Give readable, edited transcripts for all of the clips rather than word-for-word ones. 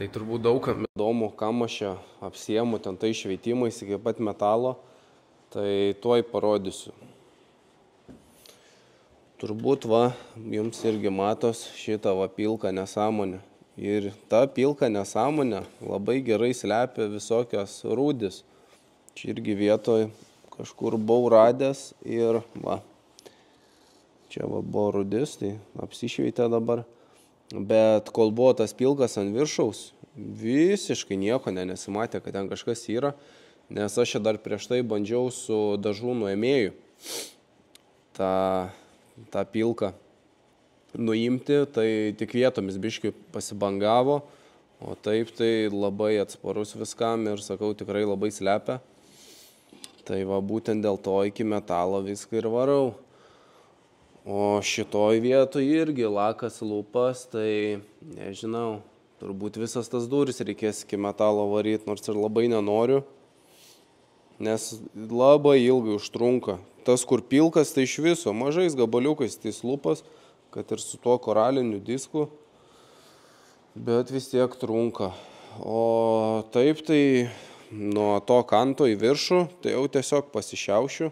Tai turbūt daugam įdomu, kam aš čia apsiemu ten tai šveitimais iki pat metalo, tai tuoj parodysiu. Turbūt jums irgi matos šitą pilką nesąmonę. Ir ta pilka nesąmonė labai gerai slepia visokias rūdis. Čia irgi vietoj kažkur buvau radęs ir čia buvo rūdis, tai apsišveitė dabar. Bet kol buvo tas pilkas ant viršaus, visiškai nieko nesimatė, kad ten kažkas yra, nes aš čia dar prieš tai bandžiau su dažų nuėmėju tą pilką nuimti, tai tik vietomis biškiui pasibangavo, o taip tai labai atsparus viskam ir sakau, tikrai labai slepia. Tai būtent dėl to iki metalo viską ir varau. O šitoj vietoj irgi lakas lūpas, tai nežinau, turbūt visas tas duris reikės iki metalo varyti, nors ir labai nenoriu, nes labai ilgai užtrunka. Tas, kur pilkas, tai iš viso mažais gabaliukais tais lūpas, kad ir su tuo koraliniu disku, bet vis tiek trunka. O taip tai nuo to kanto į viršų, tai jau tiesiog pasišiaušiu.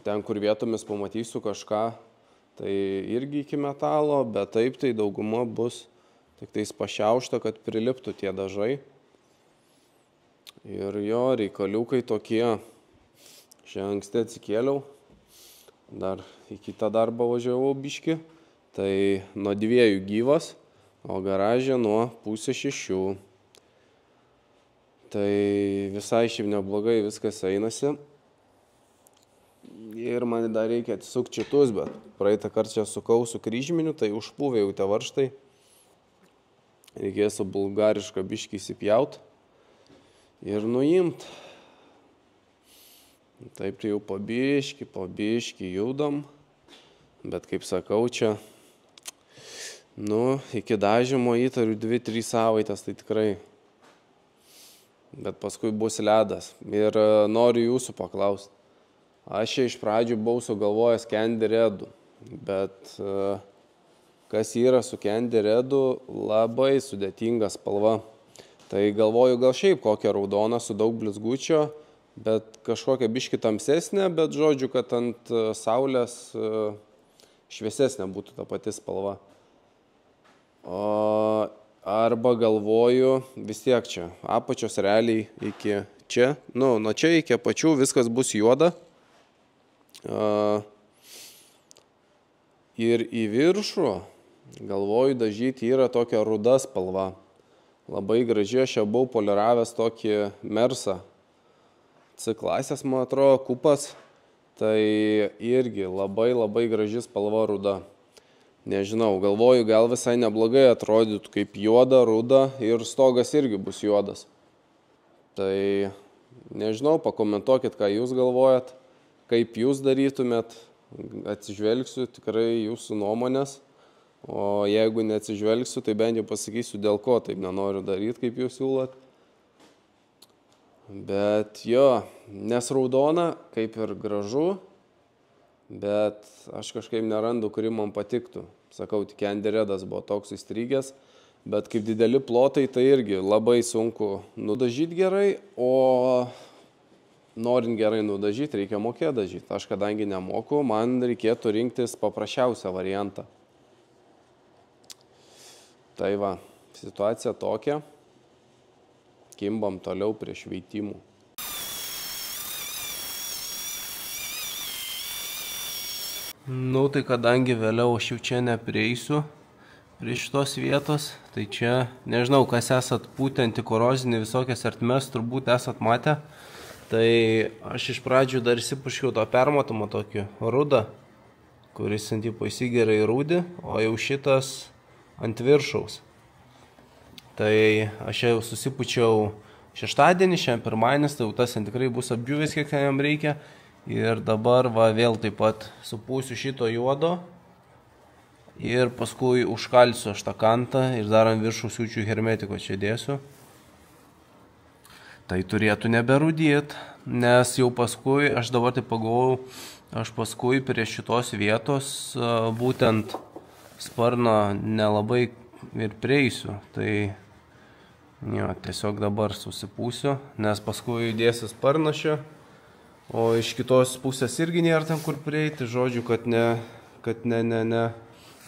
Ten, kur vietomis pamatysiu kažką, tai irgi iki metalo, bet taip tai dauguma bus tik tais pašiaušta, kad priliptų tie dažai. Ir jo reikaliukai tokie. Šiandien anksti atsikėliau, dar į kitą darbą važiavau biškį, tai nuo 2 gyvas, o garažė nuo 5:30. Tai visai šiaip neblogai viskas einasi. Ir man dar reikia atsisukti šitus, bet praeitą kartą čia sukau su kryžminiu, tai užpūvė jau tie varžtai. Reikės su bulgarišką biškį įsipjaut ir nuimt. Taip tai jau po biškį judam, bet kaip sakau, čia, iki dažymo įtariu 2-3 savaitės, tai tikrai. Bet paskui bus ledas. Ir noriu jūsų paklausti. Aš čia iš pradžių buvau sugalvojęs Candy Redų, bet kas yra su Candy Redu, labai sudėtinga spalva. Tai galvoju gal šiaip kokią raudoną su daug blizgučio, bet kažkokią biškį tamsesnę, bet žodžiu, kad ant saulės šviesesnė būtų ta pati spalva. Arba galvoju, vis tiek čia, apačios realiai iki čia, nuo čia iki apačių viskas bus juoda. Ir į viršų, galvoju, dažyti yra tokia ruda spalva. Labai graži, aš jau buvau poliravęs tokį Mersą. C klasės, man atrodo, kupas. Tai irgi labai graži spalva ruda. Nežinau, galvoju, gal visai neblogai atrodytų kaip juoda, ruda ir stogas irgi bus juodas. Tai nežinau, pakomentuokit, ką jūs galvojat, kaip jūs darytumėt, atsižvelgsiu tikrai jūsų nuomonės, o jeigu neatsižvelgsiu, tai bent jau pasakysiu, dėl ko taip nenoriu daryti, kaip jūs siūlot. Bet jo, nes raudona, kaip ir gražu, bet aš kažkaip nerandu, kuri man patiktų. Sakau, tik Candy Redas buvo toks įstrigęs, bet kaip dideli plotai, tai irgi labai sunku nudažyti gerai, o norint gerai nudažyti, reikia mokėti dažyti. Aš kadangi nemoku, man reikėtų rinktis paprasčiausią variantą. Tai situacija tokia. Kimbam toliau prie šveitimų. Tai kadangi vėliau aš jau čia neprieisiu prie šitos vietos, tai čia, nežinau, kas esat pūtę antikorozinį visokias ertmes, turbūt esat matę. Tai aš iš pradžių dar įsipuškiau to permatomą tokį rudą, kuris ant tipo įsigeria į rūdį, o jau šitas ant viršaus. Tai aš jau susipučiau šeštadienį, šiandien pirmadienis, tai jau tas tikrai bus apdžiūvęs, kiek jam reikia. Ir dabar vėl taip pat supūsiu šito juodo ir paskui užkalsiu aš tą kantą ir dar ant viršų siūčių hermetiko čia dėsiu. Tai turėtų neberūdėti, nes jau paskui, aš dabar taip pagalvojau, aš paskui prie šitos vietos būtent sparną nelabai ir prieisiu. Tai jo, tiesiog dabar susipūsiu, nes paskui įdėsiu sparnašio, o iš kitos pusės irgi nėra ten kur prieiti, žodžiu, kad ne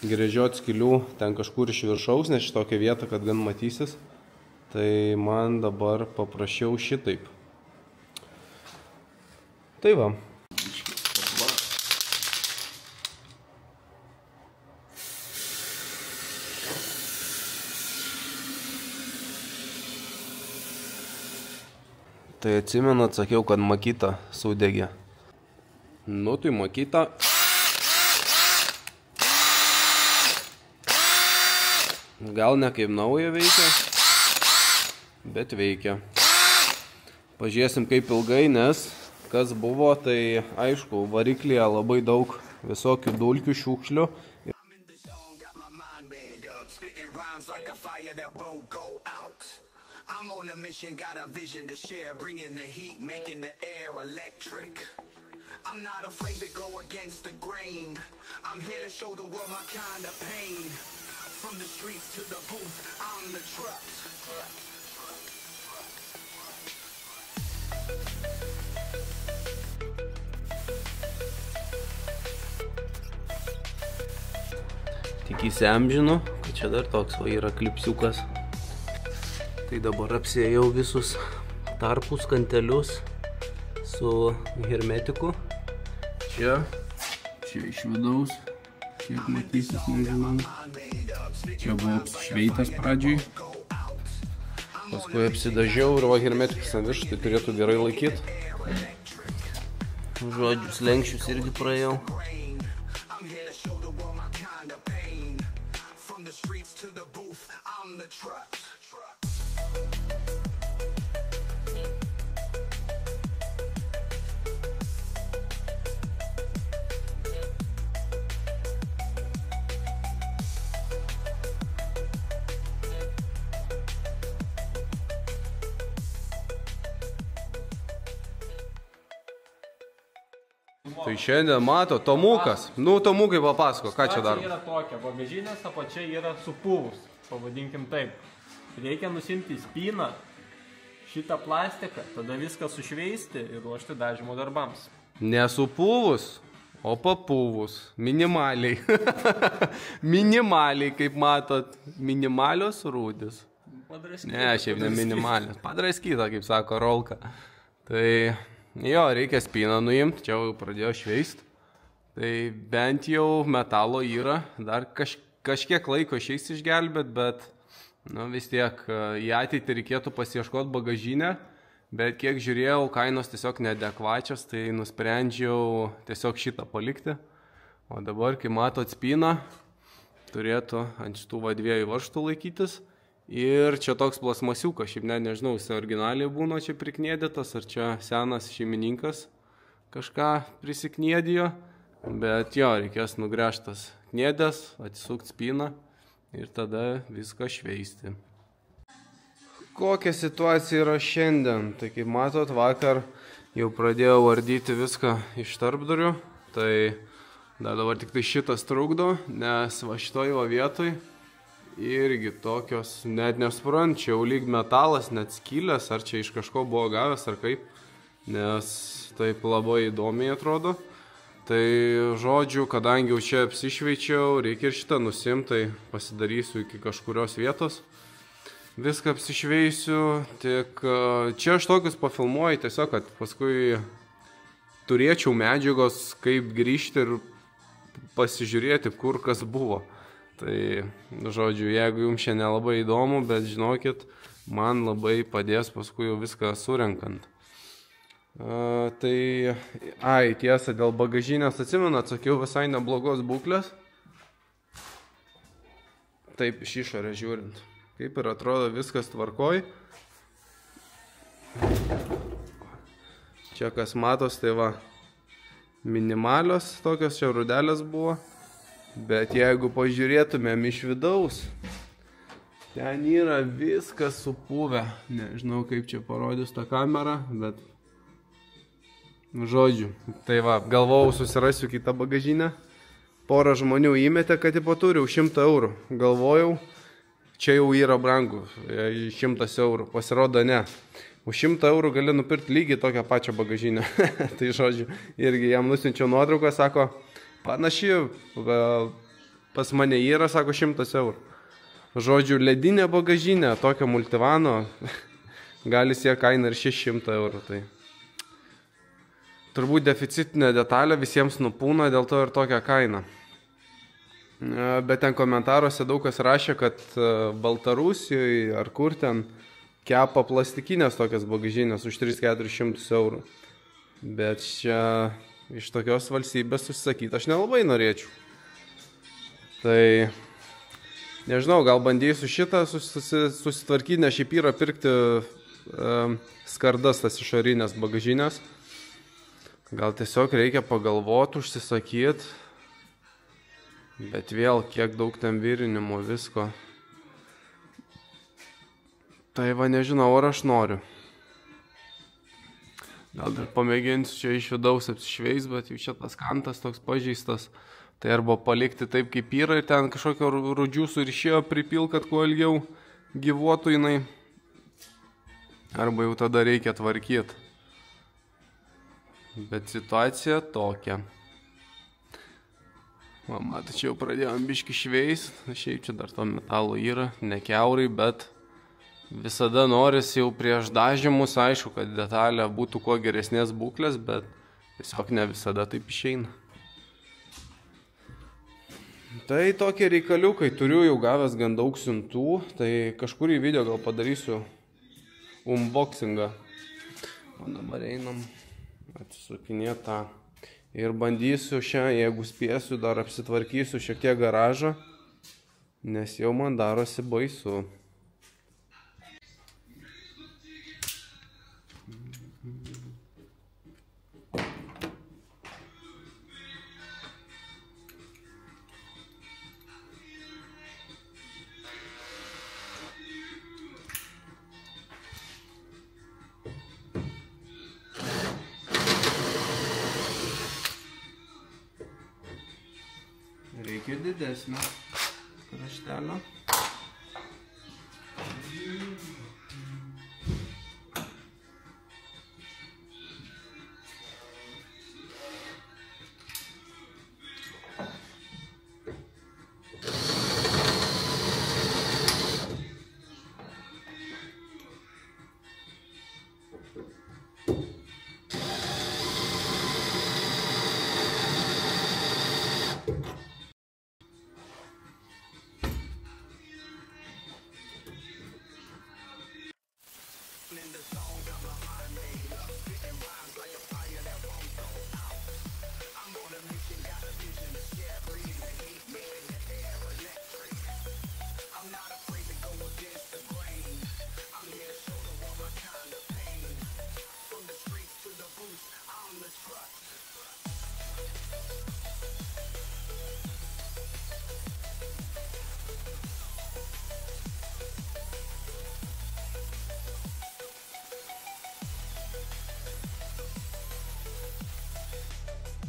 grėžiot skilių ten kažkur iš viršaus, nes šitokia vieta, kad gan matysis. Tai man dabar paprašiau šitaip. Tai va. Tai atsimenat, sakiau, kad makyta sudegė. Nu, tai makyta. Gal ne kaip nauja veikia, bet veikia. Pažiūrėsim kaip ilgai, nes kas buvo, tai aišku, variklyje labai daug visokių dulkių, šiukšlių. I'm on a mission, got a vision to share, bringing the heat, making the air electric. I'm not afraid to go against the grain. I'm here to show the world my kind of pain. From the streets to the booth, I'm the truck. Tik įsiamžinu, kad čia dar toks va yra klipsiukas. Tai dabar apsiėjau visus tarpus, kantelius su hermetiku. Čia iš vidaus, kiek matysis, nežinau. Čia buvo apsišveitas pradžiui. Paskui apsidažiau ir va hermetikas ant virš, tai turėtų gerai laikyti. Žodžiu, slenkščius irgi praėjau. Tai šiandien mato Tomukas. Nu, Tomukai papasako, ką čia daro. Čia yra tokia, bagažinės apačia yra supuvus, pavadinkim taip. Reikia nusimti spyną, šitą plastiką, tada viską sušveisti ir ruošti dažymo darbams. Nesupuvus, o papuvus. Minimaliai. Minimaliai, kaip matot. Minimalios rūdis. Ne, šiaip ne minimalios. Padraskyta, kaip sako Rolka. Tai jo, reikia spyną nuimti, čia jau pradėjo šveist. Tai bent jau metalo yra, dar kažkiek laiko išeis išgelbėt, bet vis tiek į ateitį reikėtų pasiieškoti bagažinę, bet kiek žiūrėjau, kainos tiesiog neadekvačios, tai nusprendžiau tiesiog šitą palikti. O dabar, kai matot spyną, turėtų ant šitų dviejų varžtų laikytis. Ir čia toks plasmasiukas, šiaip nežinau, jis originaliai būna čia priknėdėtas, ar čia senas šeimininkas kažką prisiknėdijo, bet jo, reikės nugręžtas knėdės, atsisukti spyną ir tada viską šveisti. Kokia situacija yra šiandien? Tai kaip matot, vakar jau pradėjau ardyti viską iš tarpdurių, tai dabar tik tai šitas trukdo, nes va šitoj vietoj irgi tokios, net nesuprančiau, lyg metalas, net skylės, ar čia iš kažko buvo gavęs, ar kaip, nes taip labai įdomiai atrodo. Tai žodžiu, kadangi jau čia apsišveičiau, reikia ir šitą nusimti, tai pasidarysiu iki kažkurios vietos. Viską apsišveisiu, tik čia aš tokius pafilmuoju, tiesiog, kad paskui turėčiau medžiagos, kaip grįžti ir pasižiūrėti, kur kas buvo. Tai, žodžiu, jeigu jums šiandien labai įdomu, bet žinokit, man labai padės paskui jau viską surenkant. Tiesa, dėl bagažinės atsimenat, sakiau, visai neblogos būklės. Taip, iš išorės žiūrint. Kaip ir atrodo viskas tvarkoj. Čia kas matos, tai va, minimalios tokios čia rudelės buvo. Bet jeigu pažiūrėtumėm iš vidaus, ten yra viskas supuvę. Nežinau, kaip čia parodys tą kamerą, bet žodžiu. Tai va, galvojau susirasiu kitą bagažinę. Porą žmonių įmetė, kad tipo turi už 100 eurų. Galvojau, čia jau yra brangu, 100 eurų, pasirodo ne. Už 100 eurų gali nupirkti lygiai tokią pačią bagažinę. Tai žodžiu, irgi jam nusinčiau nuotrauką, sako, panaši, pas mane yra, sako, 100 eurų. Žodžiu, ledinė bagažinė, tokio multivano, gali siekti kaina ir 600 eurų. Tai turbūt deficitinė detalė visiems nupūna, dėl to ir tokia kaina. Bet ten komentaruose daug kas rašė, kad Baltarusijoje ar kur ten kepa plastikinės tokias bagažinės už 300-400 eurų. Bet čia iš tokios valstybės susisakyti aš nelabai norėčiau. Tai nežinau, gal bandysiu šitą susitvarkyti, nes šiaip yra pirkti skardas tas išorinės bagažinės. Gal tiesiog reikia pagalvoti, užsisakyti, bet vėl kiek daug ten virinimo visko. Tai va nežinau, ar aš noriu. Gal dar pamėginsiu čia iš vidaus apsišveis, bet jau čia tas kantas toks pažeistas. Tai arba palikti taip kaip yra ir ten kažkokio rūdžių surišėjo pripil, kad kuo ilgiau gyvuotų jinai. Arba jau tada reikia tvarkyti. Bet situacija tokia. Va, matai, čia jau pradėjom biškį šveis. Šiaip čia dar to metalo yra, ne kiaurai, bet visada norisi jau prieš dažymus, aišku, kad detalė būtų kuo geresnės būklės, bet tiesiog ne visada taip išeina. Tai tokie reikaliukai, turiu jau gavęs gan daug siuntų, tai kažkurį video gal padarysiu unboxingą. O dabar einam atsisukinėti tą ir bandysiu šią, jeigu spėsiu, dar apsitvarkysiu šiek tiek garažą, nes jau man darosi baisu. Reikia didesnio kraštelio.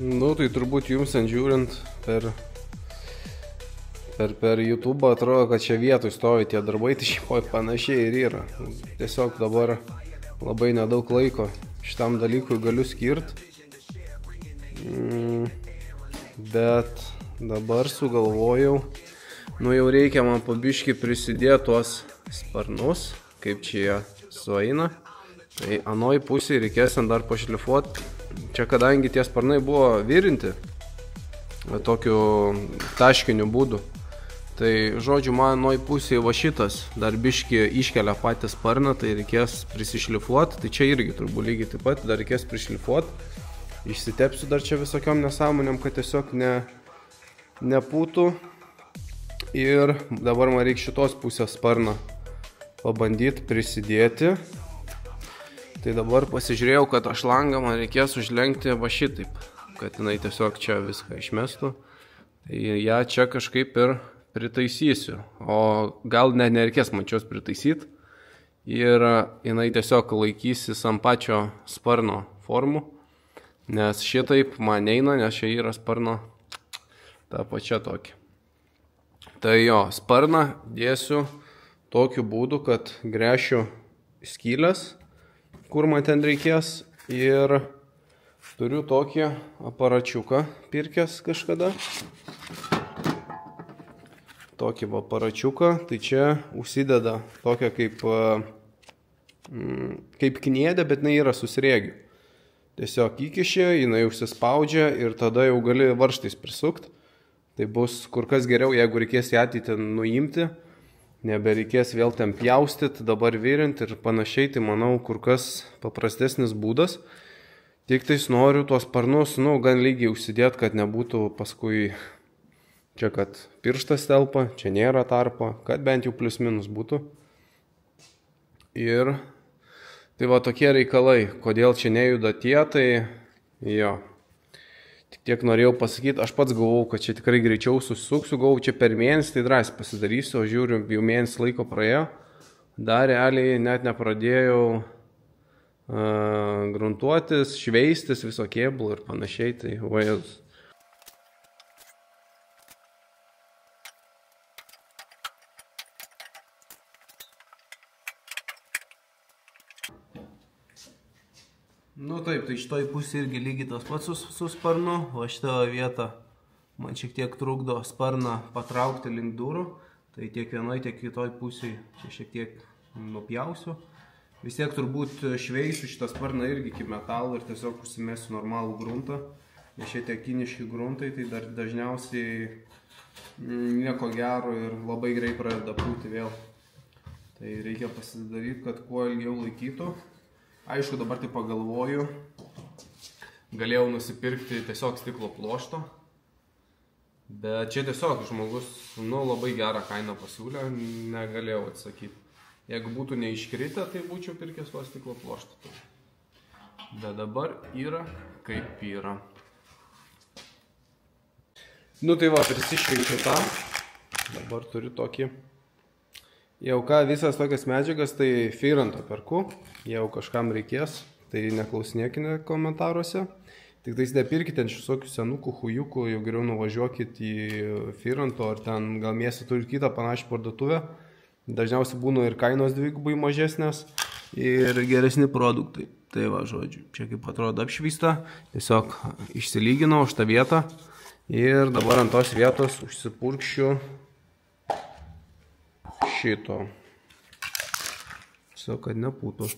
Nu, tai turbūt jums žiūrint per YouTube atrodo, kad čia vietoj stovi tie darbai, tai šiaip panašiai ir yra. Tiesiog dabar labai nedaug laiko šitam dalykui galiu skirti. Bet dabar sugalvojau, nu jau reikia man pabiškį prisidėti tuos sparnus, kaip čia jie sueina. Tai anoj pusėje reikės dar pašlifuoti. Čia kadangi tie sparnai buvo virinti tokiu taškiniu būdu, tai žodžiu man anoj pusėje va šitas dar biškį iškelia patį sparną, tai reikės prisišlifuoti. Tai čia irgi turbūt lygiai taip pat dar reikės prišlifuoti. Išsitepsiu dar čia visokiom nesąmonėm, kad tiesiog nepūtų. Ir dabar man reikia šitos pusės sparną pabandyti prisidėti. Tai dabar pasižiūrėjau, kad šlangą man reikės užlenkti va šitaip, kad jinai tiesiog čia viską išmestų. Tai ją čia kažkaip ir pritaisysiu, o gal net nereikės man čios pritaisyti. Ir jinai tiesiog laikysis ant pačio sparno formų, nes šitaip man neina, nes čia yra sparno ta pačia tokia. Tai jo, sparną dėsiu tokiu būdu, kad gręšiu skylės, kur man ten reikės, ir turiu tokį aparačiuką pirkęs kažkada. Tokį aparačiuką, tai čia užsideda tokia kaip kniedė, bet jinai yra su sriegiu. Tiesiog įkiši, jinai užsispaudžia ir tada jau gali varžtais prisukti. Tai bus kur kas geriau, jeigu reikės į ateitį nuimti, nebereikės vėl ten pjaustyti, dabar virinti ir panašiai, tai manau kur kas paprastesnis būdas. Tik tais noriu tuos sparnus, gan lygiai užsidėti, kad nebūtų paskui čia, kad pirštas telpa, čia nėra tarpo, kad bent jau plius minus būtų. Ir tai va tokie reikalai, kodėl čia nejuda tie, tai jo. Tik tiek norėjau pasakyti, aš pats galvojau, kad čia tikrai greičiau susisuksiu, galvojau, čia per mėnesį tai drąsiai pasidarysiu, o žiūriu, jau mėnesį laiko praėjo, dar realiai net nepradėjau gruntuotis, šveistis, viso kėblo ir panašiai, tai vajaus. Taip, tai šitoj pusė irgi lygiai tas pats su sparnu, o šitą vietą man šiek tiek trukdo sparną patraukti link durų, tai tiek vienoj, tiek kitoj pusėje čia šiek tiek nupjausiu. Vis tiek turbūt šveisiu šitą sparną irgi iki metalo ir tiesiog užsimesiu normalų gruntą, nes šitie kiniški gruntai tai dažniausiai nieko gero ir labai greit pradeda pūti vėl. Tai reikia pasidaryti, kad kuo ilgiau laikytų. Aišku, dabar tai pagalvoju, galėjau nusipirkti tiesiog stiklo plošto, bet čia tiesiog žmogus labai gerą kainą pasiūlė, negalėjau atsakyti. Jeigu būtų neiškritę, tai būčiau pirkęs to stiklo ploštą. Bet dabar yra kaip yra. Tai va, prisišveičiu tą, dabar turiu tokį. Jau ką, visas tokias medžiagas, tai Firanto perku, jeigu kažkam reikės, tai neklausinėkite komentaruose. Tik tais nepirkite šitokių senukų hujukų, jau geriau nuvažiuokit į Firanto, ar ten gal mieste turi kitą panašią parduotuvę. Dažniausiai būna ir kainos dvigubai mažesnės ir geresni produktai. Tai va, žodžiu, čia kaip atrodo apšvysta, tiesiog išsilyginau šitą vietą ir dabar ant tos vietos užsipurkščiu šito, kad nepūtų.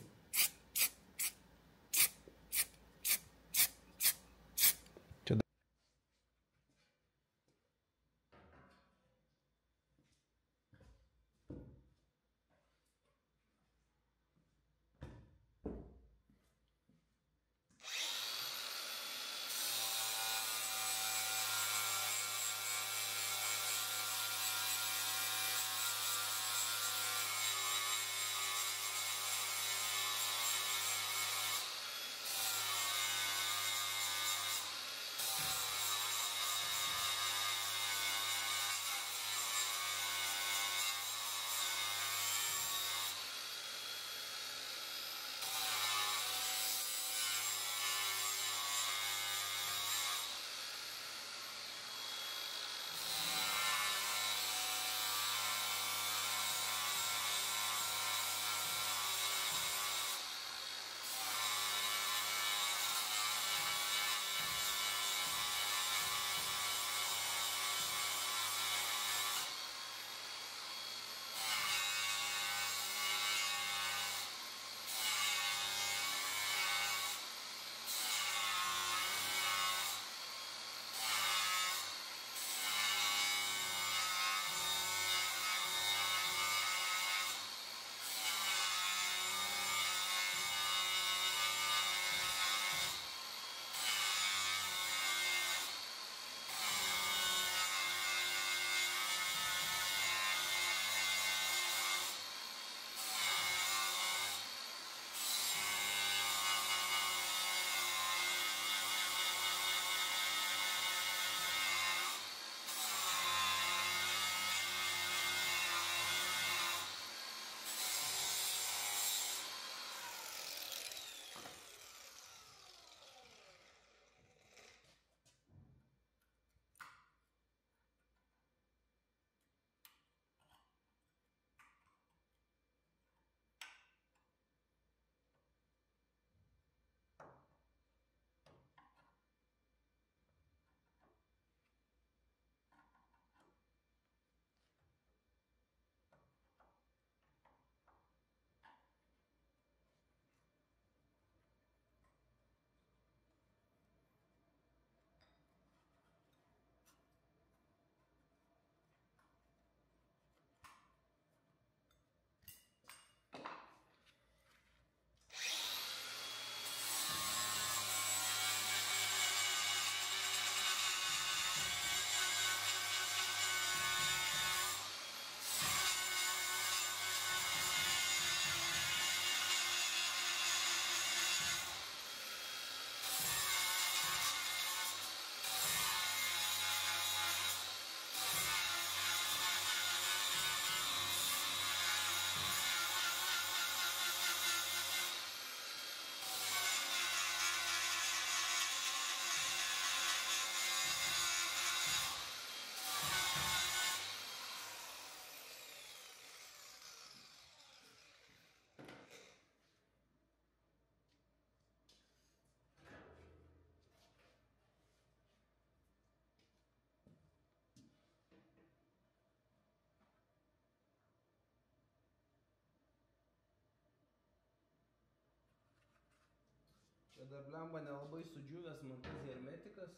Čia dar blemba nelabai sudžiūvęs man tas hermetikas,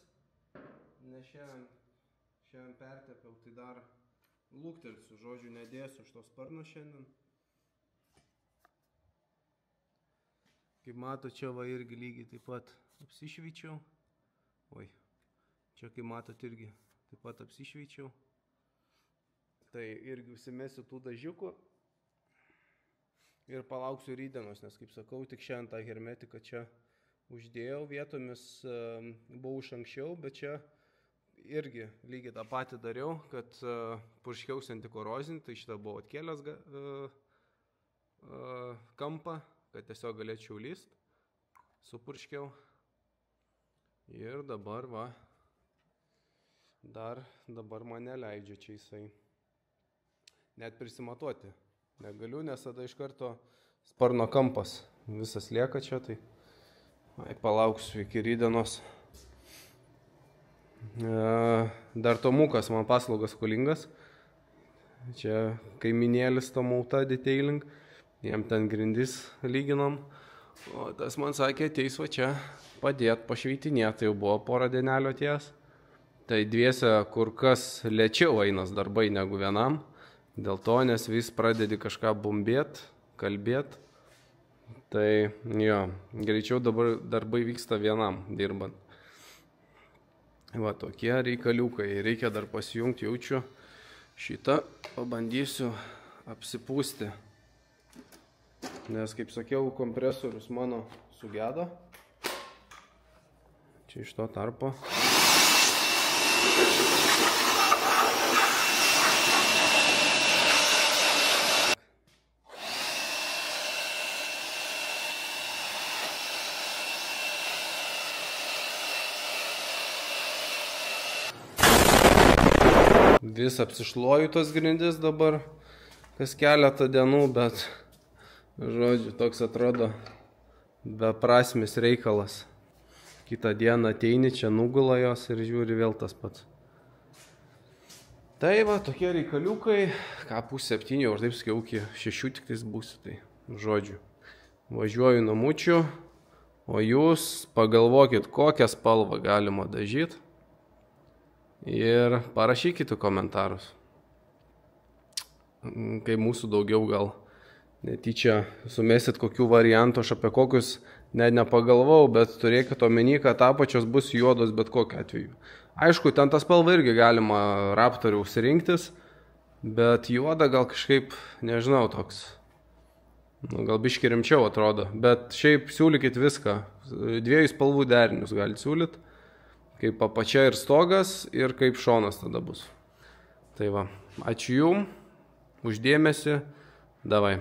nes šiandien pertepiau, tai dar lūktelsiu, žodžiu, nedėsiu iš to sparno šiandien. Kaip mato, čia va irgi lygiai taip pat apsišveičiau. Oi, čia kaip matot irgi taip pat apsišveičiau. Tai irgi užsimesiu tų dažiukų ir palauksiu rytdienos, nes kaip sakau, tik šiandien tą hermetiką čia uždėjau, vietomis buvau iš anksčiau, bet čia irgi lygiai tą patį dariau, kad purškiausi antikorozinį, tai šitą buvau atkėlęs kampą, kad tiesiog galėčiau lyst, supurškiau. Ir dabar va, dabar mane leidžia čia jisai net prisimatuoti. Negaliu, nes tada iš karto sparno kampas visas lieka čia, tai palauksiu iki rytdienos. Dar Tomukas man paslaugas skolingas. Čia kaiminėlis Tomauta detailing. Jiem ten grindis lyginom. O tas man sakė, ateis va čia padėt pašveitinėti. Tai jau buvo porą dienelio ties. Tai dviese kur kas lėčiau einas darbai negu vienam. Dėl to, nes vis pradedi kažką bumbėt, kalbėt. Tai jo, greičiau dabar darbai vyksta vienam dirbant. Va tokie reikaliukai. Reikia dar pasijungti, jaučiu šitą. Pabandysiu apsipūsti. Nes, kaip sakiau, kompresorius mano sugedo. Čia iš to tarpo. Vis apsišluoju tos grindis dabar, kas keletą dienų, bet, žodžiu, toks atrodo beprasmis reikalas. Kitą dieną ateini, čia nugula jos ir žiūri vėl tas pats. Tai va, tokie reikaliukai, ką 6:30, aš taip sakiau, iki 6 tik tais būsiu, tai žodžiu. Važiuoju namučių, o jūs pagalvokit, kokią spalvą galima dažyti. Ir parašykite komentarus. Kai mūsų daugiau gal netyčia sumesit kokių variantų, aš apie kokius net nepagalvau, bet turėkite omeny, kad apačios bus juodos bet kokiu atveju. Aišku, ten tą spalvą irgi galima Raptoriaus rinktis, bet juoda gal kažkaip, nežinau, toks, gal biški rimčiau atrodo, bet šiaip siūlykit viską, 2 spalvų derinius galite siūlyti. Kaip apačia ir stogas ir kaip šonas tada bus. Tai va, ačiū jum už dėmesį, davai.